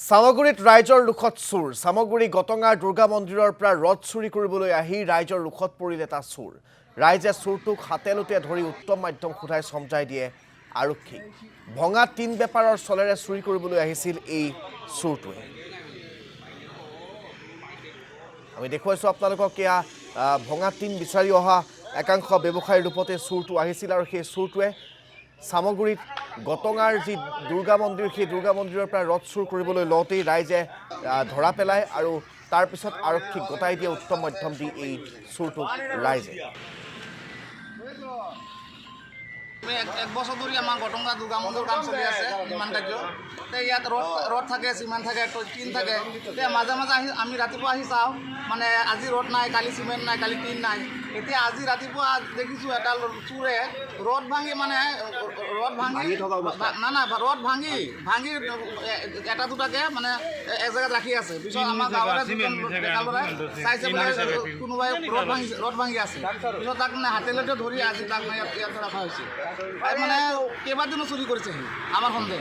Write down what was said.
সামগুৰিত ৰাইজৰ ৰুখত চুৰ সামগুৰি গটঙাৰ দুৰ্গা মন্দিৰৰ পৰা ৰথ চুৰি কৰিবলৈ আহি ৰাইজৰ ৰুখত পৰিল এটা চুৰ ৰাইজে চুৰটোক হাতেলুতে ধৰি উত্তম মাধ্যম খুধাই সমজাই দিয়ে আৰক্ষী ভঙা তিন বেপাৰৰ চলেৰে চুৰি কৰিবলৈ আহিছিল এই চুৰটোৱে আমি দেখুৱাইছো আপোনালোকক কিয়া ভঙা তিন বিচাৰি অহা একাংশ ব্যৱসায়ী ৰূপতে চুৰটো আহিছিল আৰু সেই চুৰটোৱে সামগুৰিত গটঙাৰ যি দুৰ্গা মন্দিৰ সেই দুৰ্গা মন্দিৰৰ পৰা ৰথ চুৰ কৰিবলৈ লওঁতেই ৰাইজে ধৰা পেলায় আৰু তাৰ পিছত আৰক্ষীক গতাই দিয়ে উত্তম মধ্যম দি এই চুৰটোক ৰাইজে এক বছর ধরে আমার গটঙা দুর্গা মন্দির কাম চলি আছে নির্মাণ কার্য ইয়াত রথ থাকে সিমেন্ট থাকে টিন থাকে মাঝে মাঝে আমি ৰাতিপুৱা আহি চাওঁ মানে আজি ৰথ নাই কালি সিমেন্ট নাই কালি টিন নাই এতিয়া আজি ৰাতিপুৱা দেখিছোঁ এটা চোৰে ৰথ ভাঙি মানে ৰথ ভাঙি না ৰথ ভাঙি এটা দুটাকে মানে এক জায়গাত ৰাখি আছে পিছত আমাৰ গাঁৱৰে চাইছে কোনোবাই ৰথ ভাঙি আছে পিছত তাক মানে হাতেলতে ধৰি আজি তাক ইয়াত ৰাখা হৈছে মানে কেইবাদিনো চুৰি কৰিছে সি আমাৰ সন্দেহ